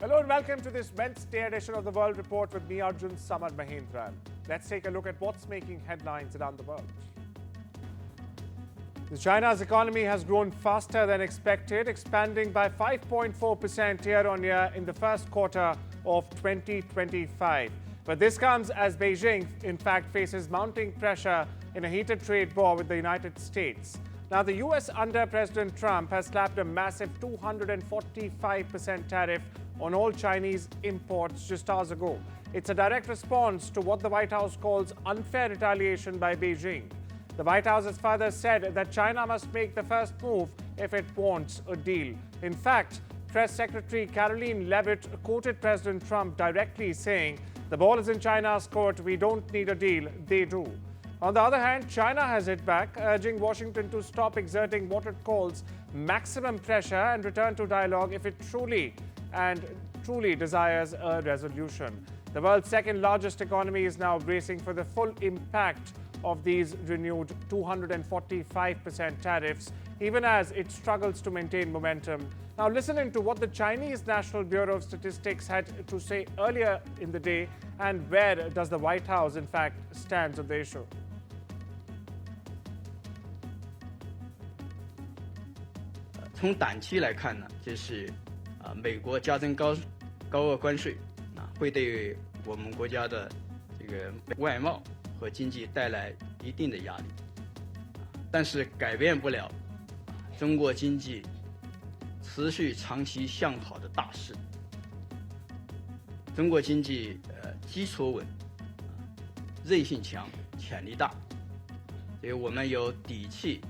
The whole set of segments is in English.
Hello and welcome to this Wednesday edition of the World Report with me, Arjun, Samar, Mahendran. Let's take a look at what's making headlines around the world. China's economy has grown faster than expected, expanding by 5.4% year-on-year in the first quarter of 2025. But this comes as Beijing, in fact, faces mounting pressure in a heated trade war with the United States. Now, the US under President Trump has slapped a massive 245% tariff on all Chinese imports just hours ago. It's a direct response to what the White House calls unfair retaliation by Beijing. The White House has further said that China must make the first move if it wants a deal. In fact, Press Secretary Karoline Leavitt quoted President Trump directly saying, "The ball is in China's court. We don't need a deal. They do." On the other hand, China has hit back, urging Washington to stop exerting what it calls maximum pressure and return to dialogue if it truly desires a resolution. The world's second largest economy is now bracing for the full impact of these renewed 245% tariffs, even as it struggles to maintain momentum. Now, listening to what the Chinese National Bureau of Statistics had to say earlier in the day, and where does the White House, in fact, stand on the issue? 从短期来看呢，就是美国加征高额关税会对我们国家的这个外贸和经济带来一定的压力，但是改变不了中国经济持续长期向好的大势。中国经济基础稳，韧性强，潜力大，所以我们有底气、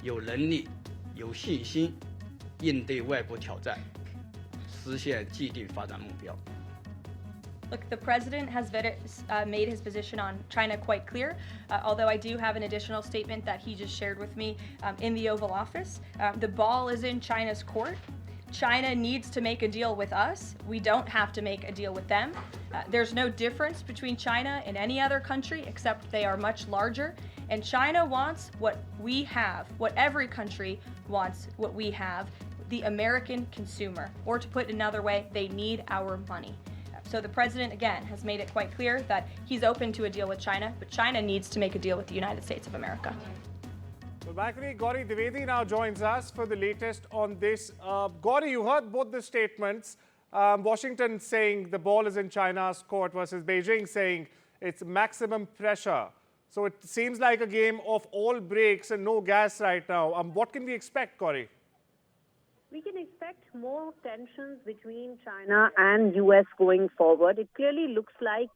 有能力、有信心应对外部挑战，实现既定发展目标。 Look, the president has made his position on China quite clear, although I do have an additional statement that he just shared with me in the Oval Office. The ball is in China's court. China needs to make a deal with us. We don't have to make a deal with them. There's no difference between China and any other country except they are much larger. And China wants what we have, what every country wants, what we have, the American consumer. Or to put it another way, they need our money. So the president, again, has made it quite clear that he's open to a deal with China, but China needs to make a deal with the United States of America. Well, my colleague Gauri Dwivedi now joins us for the latest on this. Gauri, you heard both the statements. Washington saying the ball is in China's court versus Beijing saying it's maximum pressure. So it seems like a game of all brakes and no gas right now. What can we expect, Gauri? We can expect more tensions between China and US going forward. It clearly looks like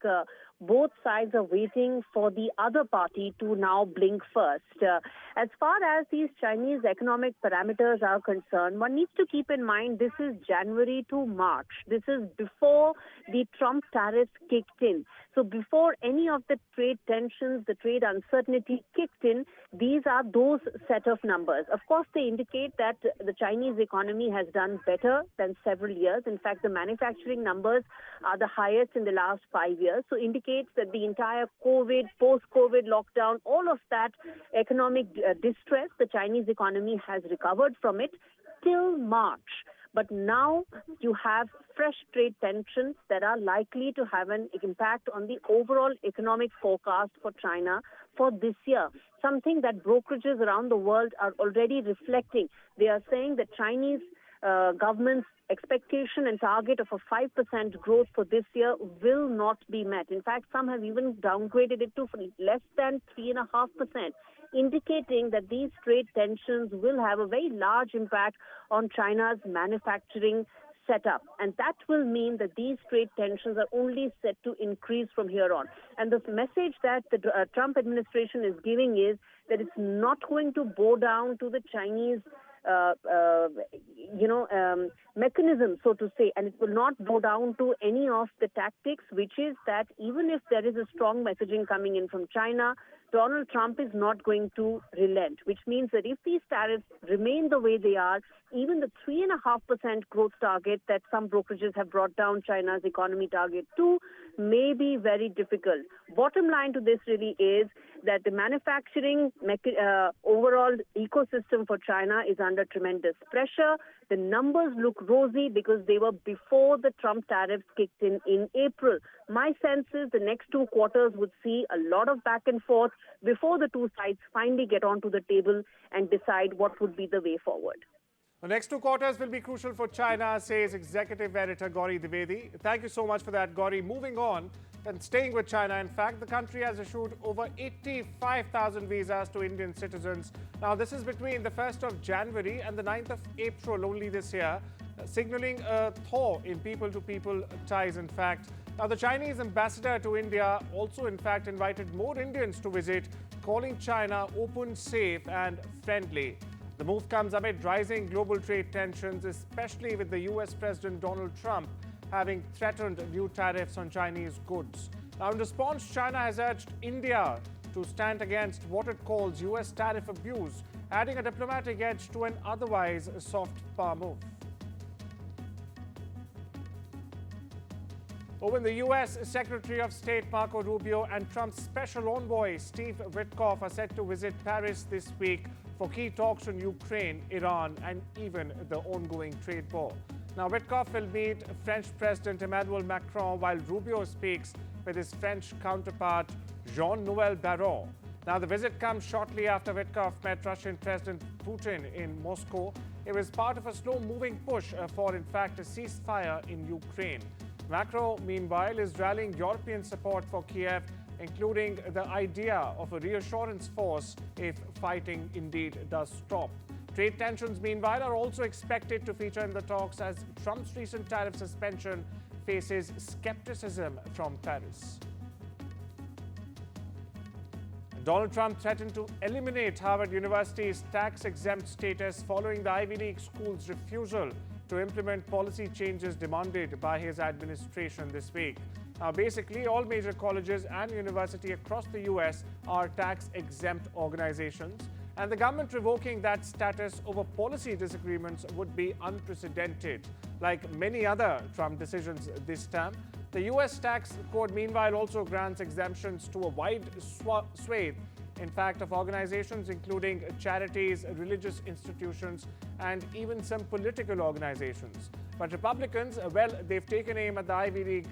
both sides are waiting for the other party to now blink first. As far as these Chinese economic parameters are concerned, one needs to keep in mind this is January to March. This is before the Trump tariffs kicked in. So before any of the trade tensions, the trade uncertainty kicked in, these are those set of numbers. Of course, they indicate that the Chinese economy has done better than several years. In fact, the manufacturing numbers are the highest in the last 5 years. So indicates that the entire COVID, post-COVID lockdown, all of that economic distress, the Chinese economy has recovered from it till March. But now you have fresh trade tensions that are likely to have an impact on the overall economic forecast for China for this year, something that brokerages around the world are already reflecting. They are saying that Chinese government's expectation and target of a 5% growth for this year will not be met. In fact, some have even downgraded it to less than 3.5%. Indicating that these trade tensions will have a very large impact on China's manufacturing setup. And that will mean that these trade tensions are only set to increase from here on. And the message that the Trump administration is giving is that it's not going to bow down to the Chinese mechanism, so to say, and it will not bow down to any of the tactics, which is that even if there is a strong messaging coming in from China, Donald Trump is not going to relent, which means that if these tariffs remain the way they are, even the 3.5% growth target that some brokerages have brought down China's economy target to may be very difficult. Bottom line to this really is that the manufacturing overall ecosystem for China is under tremendous pressure. The numbers look rosy because they were before the Trump tariffs kicked in April. My sense is the next 2 quarters would see a lot of back and forth before the two sides finally get onto the table and decide what would be the way forward. The next 2 quarters will be crucial for China, says Executive Editor Gauri Dwivedi. Thank you so much for that, Gauri. Moving on and staying with China, in fact, the country has issued over 85,000 visas to Indian citizens. Now, this is between the 1st of January and the 9th of April only this year, signaling a thaw in people-to-people ties, in fact. Now, the Chinese ambassador to India also, in fact, invited more Indians to visit, calling China open, safe and friendly. The move comes amid rising global trade tensions, especially with the US President Donald Trump having threatened new tariffs on Chinese goods. Now, in response, China has urged India to stand against what it calls US tariff abuse, adding a diplomatic edge to an otherwise soft power move. Over in the US, Secretary of State Marco Rubio and Trump's special envoy Steve Witkoff are set to visit Paris this week for key talks on Ukraine, Iran and even the ongoing trade war. Now, Witkoff will meet French President Emmanuel Macron while Rubio speaks with his French counterpart Jean-Noel Barrot. Now, the visit comes shortly after Witkoff met Russian President Putin in Moscow. It was part of a slow-moving push for, in fact, a ceasefire in Ukraine. Macron, meanwhile, is rallying European support for Kiev, including the idea of a reassurance force if fighting indeed does stop. Trade tensions, meanwhile, are also expected to feature in the talks as Trump's recent tariff suspension faces skepticism from Paris. Donald Trump threatened to eliminate Harvard University's tax-exempt status following the Ivy League school's refusal to implement policy changes demanded by his administration this week. Now, basically, all major colleges and universities across the U.S. are tax-exempt organizations, and the government revoking that status over policy disagreements would be unprecedented. Like many other Trump decisions this time, the U.S. tax code, meanwhile, also grants exemptions to a wide swathe, in fact, of organizations including charities, religious institutions, and even some political organizations. But Republicans, well, they've taken aim at the Ivy League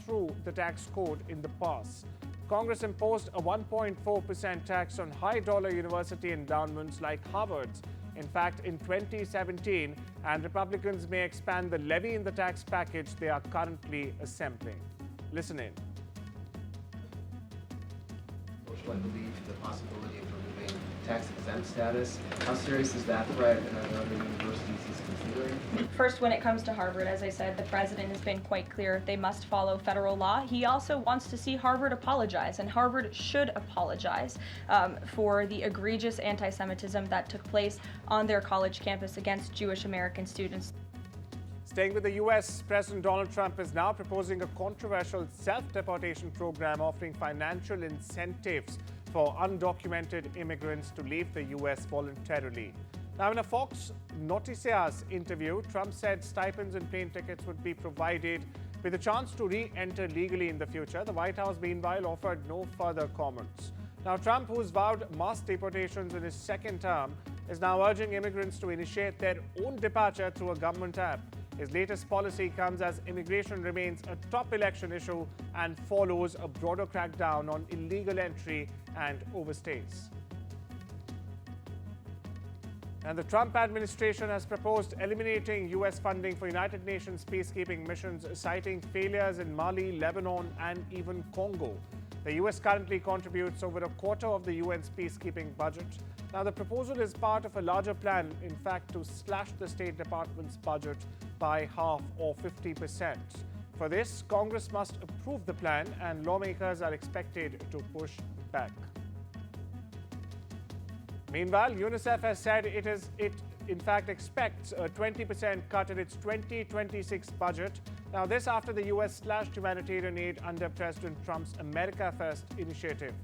through the tax code in the past. Congress imposed a 1.4% tax on high-dollar university endowments like Harvard's, in fact, in 2017, and Republicans may expand the levy in the tax package they are currently assembling. Listen in. I believe the possibility of removing tax-exempt status. How serious is that threat, and are there other universities he's considering? First, when it comes to Harvard, as I said, the president has been quite clear they must follow federal law. He also wants to see Harvard apologize, and Harvard should apologize for the egregious anti-Semitism that took place on their college campus against Jewish American students. Staying with the U.S., President Donald Trump is now proposing a controversial self-deportation program offering financial incentives for undocumented immigrants to leave the U.S. voluntarily. Now, in a Fox Noticias interview, Trump said stipends and plane tickets would be provided with a chance to re-enter legally in the future. The White House, meanwhile, offered no further comments. Now, Trump, who's vowed mass deportations in his second term, is now urging immigrants to initiate their own departure through a government app. His latest policy comes as immigration remains a top election issue and follows a broader crackdown on illegal entry and overstays. And the Trump administration has proposed eliminating U.S. funding for United Nations peacekeeping missions, citing failures in Mali, Lebanon, and even Congo. The U.S. currently contributes over a quarter of the UN's peacekeeping budget. Now, the proposal is part of a larger plan, in fact, to slash the State Department's budget by half or 50%. For this, Congress must approve the plan, and lawmakers are expected to push back. Meanwhile, UNICEF has said it in fact expects a 20% cut in its 2026 budget. Now, this after the U.S. slashed humanitarian aid under President Trump's America First initiative.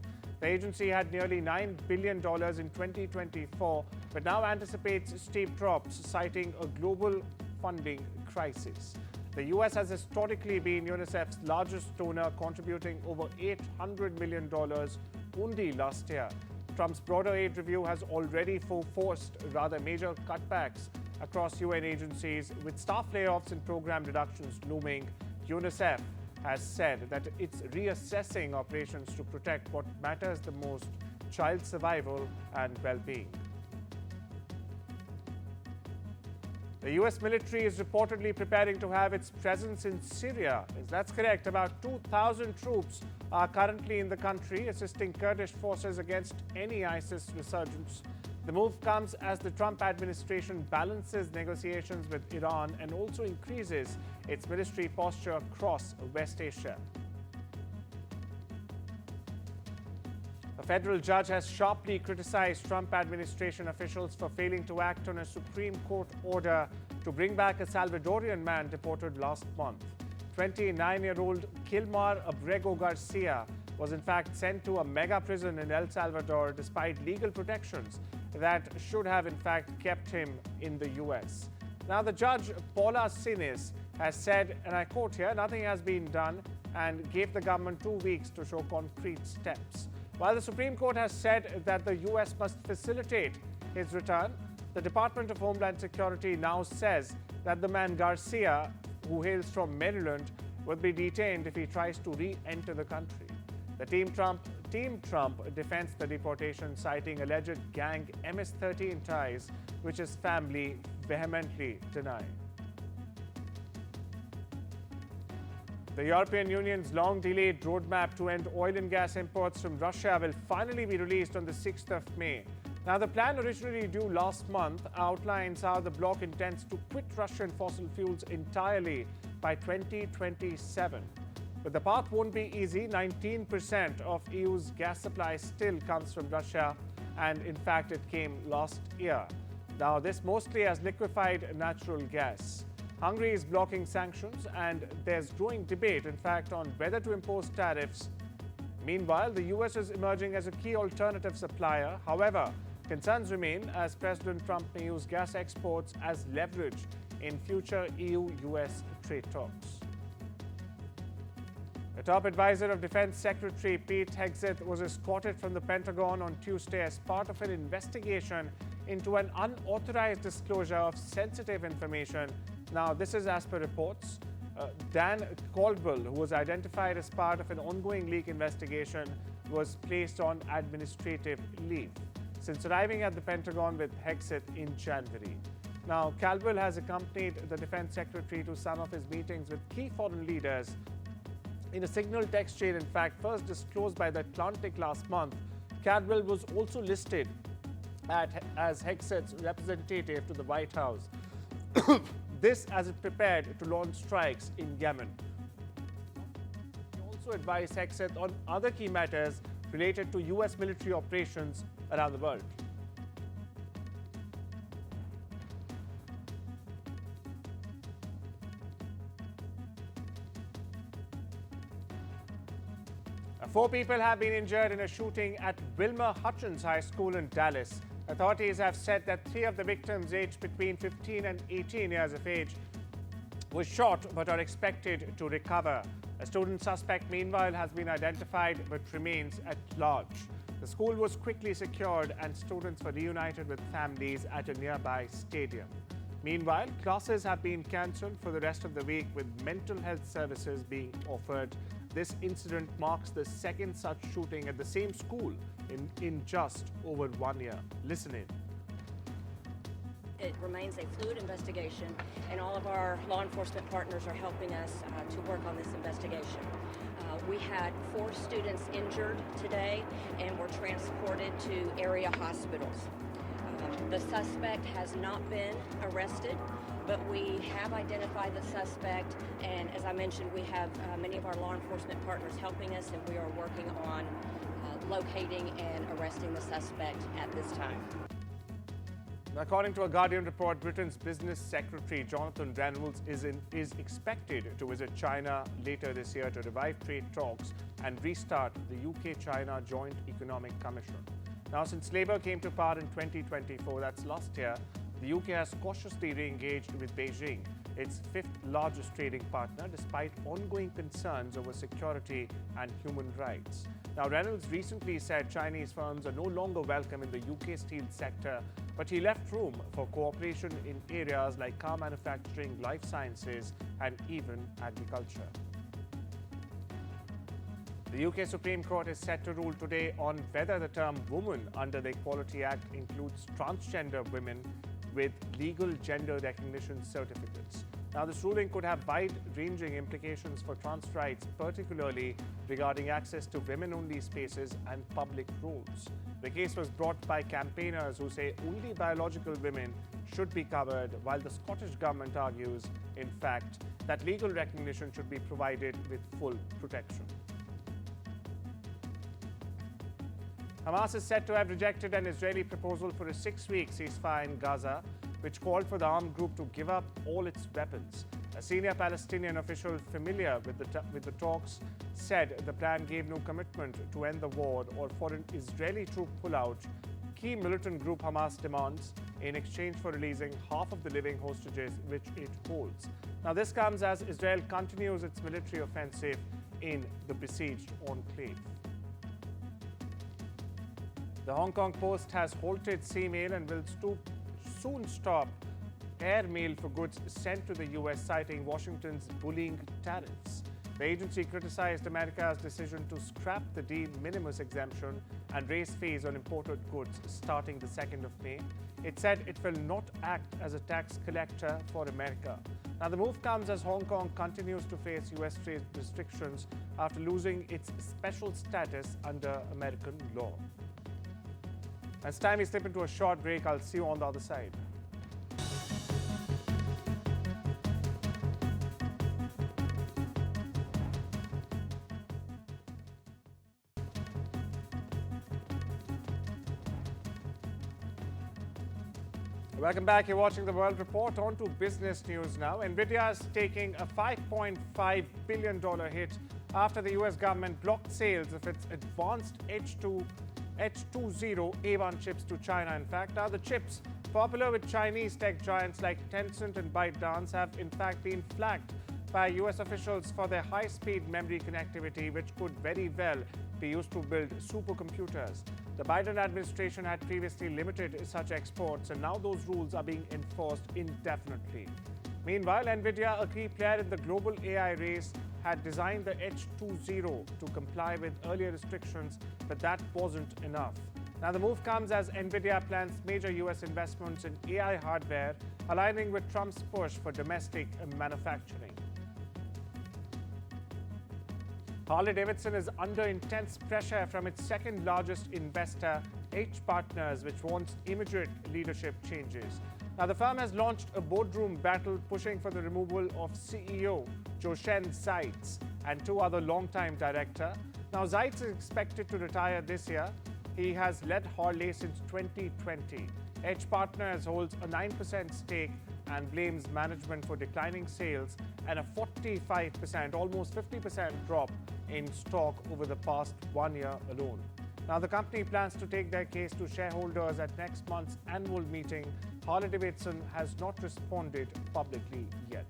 The agency had nearly $9 billion in 2024, but now anticipates steep drops, citing a global funding crisis. The U.S. has historically been UNICEF's largest donor, contributing over $800 million only last year. Trump's broader aid review has already forced rather major cutbacks across UN agencies, with staff layoffs and program reductions looming. UNICEF has said that it's reassessing operations to protect what matters the most: child survival and well-being. The US military is reportedly preparing to have its presence in Syria. Yes, that's correct. About 2,000 troops are currently in the country, assisting Kurdish forces against any ISIS resurgence. The move comes as the Trump administration balances negotiations with Iran and also increases its military posture across West Asia. A federal judge has sharply criticized Trump administration officials for failing to act on a Supreme Court order to bring back a Salvadorian man deported last month. 29-year-old Kilmar Abrego Garcia was in fact sent to a mega prison in El Salvador despite legal protections that should have in fact kept him in the US. Now, the judge, Paula Sinis, has said, and I quote here, nothing has been done, and gave the government 2 weeks to show concrete steps. While the Supreme Court has said that the US must facilitate his return, the Department of Homeland Security now says that the man Garcia, who hails from Maryland, will be detained if he tries to re-enter the country. The Team Trump defends the deportation, citing alleged gang MS-13 ties, which his family vehemently deny. The European Union's long-delayed roadmap to end oil and gas imports from Russia will finally be released on the 6th of May. Now, the plan, originally due last month, outlines how the bloc intends to quit Russian fossil fuels entirely by 2027. But the path won't be easy. 19% of EU's gas supply still comes from Russia, and in fact it came last year. Now, this mostly as liquefied natural gas. Hungary is blocking sanctions, and there's growing debate, in fact, on whether to impose tariffs. Meanwhile, the US is emerging as a key alternative supplier. However, concerns remain as President Trump may use gas exports as leverage in future EU-US trade talks. The top advisor of Defense Secretary Pete Hegseth was escorted from the Pentagon on Tuesday as part of an investigation into an unauthorized disclosure of sensitive information. Now, this is as per reports. Dan Caldwell, who was identified as part of an ongoing leak investigation, was placed on administrative leave since arriving at the Pentagon with Hegseth in January. Now, Caldwell has accompanied the Defense Secretary to some of his meetings with key foreign leaders. In a signal text chain, in fact, first disclosed by the Atlantic last month, Caldwell was also listed as Hegseth's representative to the White House. This as it prepared to launch strikes in Yemen. He also advised Hegseth on other key matters related to US military operations around the world. Four people have been injured in a shooting at Wilmer Hutchins High School in Dallas. Authorities have said that 3 of the victims, aged between 15 and 18 years of age, were shot but are expected to recover. A student suspect, meanwhile, has been identified but remains at large. The school was quickly secured and students were reunited with families at a nearby stadium. Meanwhile, classes have been cancelled for the rest of the week, with mental health services being offered. This incident marks the second such shooting at the same school in just over 1 year. Listen in. It remains a fluid investigation, and all of our law enforcement partners are helping us to work on this investigation. We had 4 students injured today and were transported to area hospitals. The suspect has not been arrested, but we have identified the suspect, and as I mentioned, we have many of our law enforcement partners helping us, and we are working on locating and arresting the suspect at this time. According to a Guardian report, Britain's Business Secretary Jonathan Reynolds is expected to visit China later this year to revive trade talks and restart the UK-China Joint Economic Commission. Now, since Labour came to power in 2024, that's last year, the UK has cautiously re-engaged with Beijing its fifth largest trading partner, despite ongoing concerns over security and human rights. Now, Reynolds recently said Chinese firms are no longer welcome in the UK steel sector, but he left room for cooperation in areas like car manufacturing, life sciences, and even agriculture. The UK Supreme Court is set to rule today on whether the term woman under the Equality Act includes transgender women with legal gender recognition certificates. Now, this ruling could have wide-ranging implications for trans rights, particularly regarding access to women-only spaces and public roles. The case was brought by campaigners who say only biological women should be covered, while the Scottish government argues, in fact, that legal recognition should be provided with full protection. Hamas is said to have rejected an Israeli proposal for a 6-week ceasefire in Gaza, which called for the armed group to give up all its weapons. A senior Palestinian official familiar with the talks said the plan gave no commitment to end the war or for an Israeli troop pullout. Key militant group Hamas demands in exchange for releasing half of the living hostages which it holds. Now, this comes as Israel continues its military offensive in the besieged enclave. The Hong Kong Post has halted sea mail and will soon stop air mail for goods sent to the US, citing Washington's bullying tariffs. The agency criticized America's decision to scrap the de minimis exemption and raise fees on imported goods starting the 2nd of May. It said it will not act as a tax collector for America. Now, the move comes as Hong Kong continues to face US trade restrictions after losing its special status under American law. As time we slip into a short break, I'll see you on the other side. Welcome back. You're watching the World Report. On to business news now. NVIDIA is taking a $5.5 billion hit after the US government blocked sales of its advanced H20 A1 chips to China. In fact, now the chips, popular with Chinese tech giants like Tencent and ByteDance, have in fact been flagged by US officials for their high-speed memory connectivity, which could very well be used to build supercomputers. The Biden administration had previously limited such exports, and now those rules are being enforced indefinitely. Meanwhile, NVIDIA, a key player in the global AI race, had designed the H20 to comply with earlier restrictions, but that wasn't enough. Now, the move comes as NVIDIA plans major US investments in AI hardware, aligning with Trump's push for domestic manufacturing. Harley-Davidson is under intense pressure from its second largest investor, H Partners, which wants immediate leadership changes. Now, the firm has launched a boardroom battle pushing for the removal of CEO Joshen Zeitz and 2 other longtime directors. Now, Zeitz is expected to retire this year. He has led Harley since 2020. H Partners holds a 9% stake and blames management for declining sales and a 45%, almost 50% drop in stock over the past 1 year alone. Now, the company plans to take their case to shareholders at next month's annual meeting. Harley-Davidson has not responded publicly yet.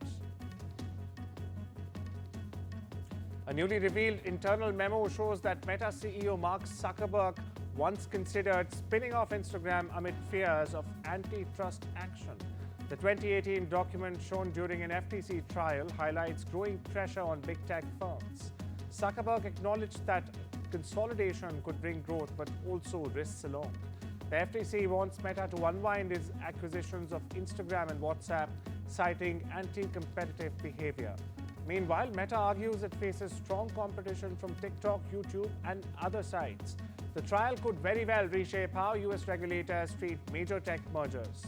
A newly revealed internal memo shows that Meta CEO Mark Zuckerberg once considered spinning off Instagram amid fears of antitrust action. The 2018 document shown during an FTC trial highlights growing pressure on big tech firms. Zuckerberg acknowledged that consolidation could bring growth but also risks along. The FTC wants Meta to unwind its acquisitions of Instagram and WhatsApp, citing anti-competitive behavior. Meanwhile, Meta argues it faces strong competition from TikTok, YouTube, and other sites. The trial could very well reshape how US regulators treat major tech mergers.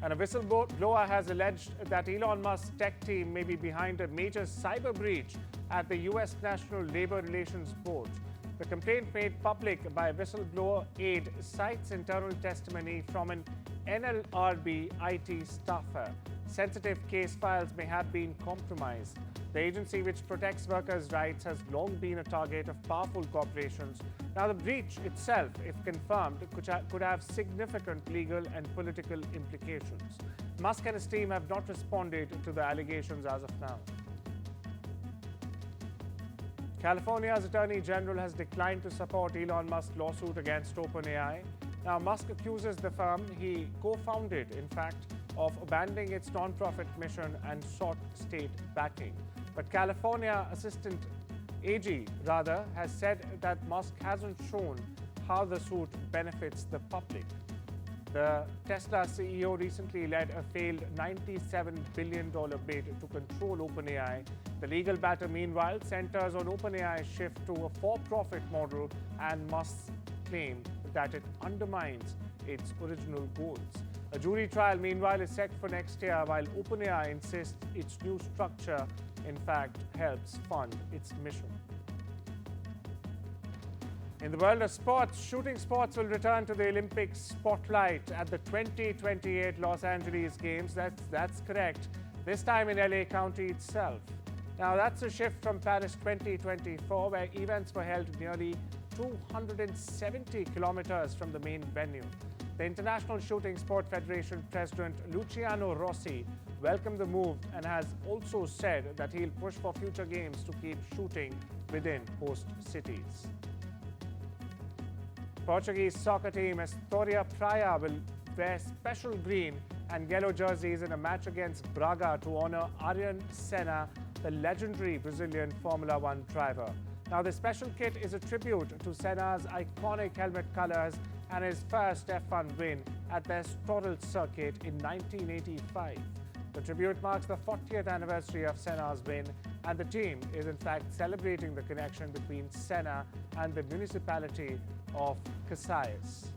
And a whistleblower has alleged that Elon Musk's tech team may be behind a major cyber breach at the US National Labor Relations Board. The complaint made public by whistleblower Aid cites internal testimony from an NLRB IT staffer. sensitive case files may have been compromised. The agency, which protects workers' rights, has long been a target of powerful corporations. Now, the breach itself, if confirmed, could have significant legal and political implications. Musk and his team have not responded to the allegations as of now. California's Attorney General has declined to support Elon Musk's lawsuit against OpenAI. Now, Musk accuses the firm he co-founded, in fact, of abandoning its non-profit mission and sought state backing. But California Assistant AG, has said that Musk hasn't shown how the suit benefits the public. The Tesla CEO recently led a failed $97 billion bid to control OpenAI. The legal battle, meanwhile, centers on OpenAI's shift to a for-profit model and Musk's claim that it undermines its original goals. A jury trial, meanwhile, is set for next year, while OpenAI insists its new structure, in fact, helps fund its mission. In the world of sports, shooting sports will return to the Olympic spotlight at the 2028 Los Angeles Games. That's correct. This time in LA County itself. Now, that's a shift from Paris 2024, where events were held nearly 270 kilometers from the main venue. The International Shooting Sport Federation President Luciano Rossi welcomed the move and has also said that he'll push for future games to keep shooting within host cities. Portuguese soccer team Astoria Praia will wear special green and yellow jerseys in a match against Braga to honor Arjun, the legendary Brazilian Formula One driver. Now, the special kit is a tribute to Senna's iconic helmet colors and his first F1 win at the Escalates circuit in 1985. The tribute marks the 40th anniversary of Senna's win, and the team is in fact celebrating the connection between Senna and the municipality of Casais.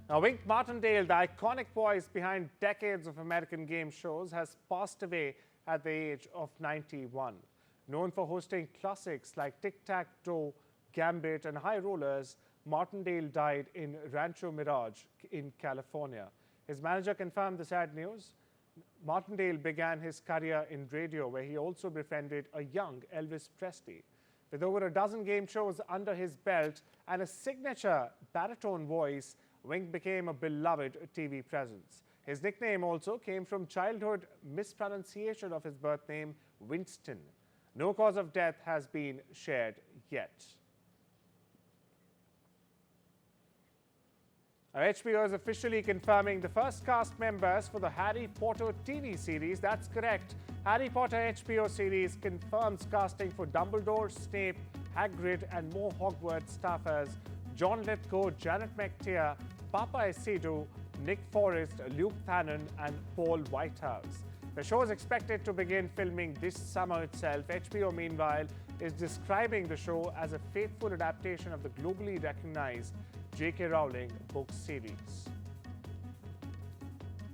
Now, Wink Martindale, the iconic voice behind decades of American game shows, has passed away at the age of 91. Known for hosting classics like Tic-Tac-Toe, Gambit and High Rollers, Martindale died in Rancho Mirage in California. His manager confirmed the sad news. Martindale began his career in radio, where he also befriended a young Elvis Presley. With over a dozen game shows under his belt and a signature baritone voice, Wink became a beloved TV presence. His nickname also came from childhood mispronunciation of his birth name, Winston. No cause of death has been shared yet. Now, HBO is officially confirming the first cast members for the Harry Potter TV series. That's correct. Harry Potter HBO series confirms casting for Dumbledore, Snape, Hagrid and more Hogwarts staffers: John Lithgow, Janet McTeer, Papa Esidu, Nick Forrest, Luke Thannon and Paul Whitehouse. The show is expected to begin filming this summer itself. HBO, meanwhile, is describing the show as a faithful adaptation of the globally recognized J.K. Rowling book series.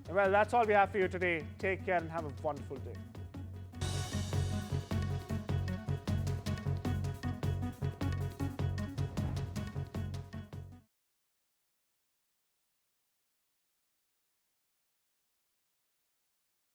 Well, that's all we have for you today. Take care and have a wonderful day.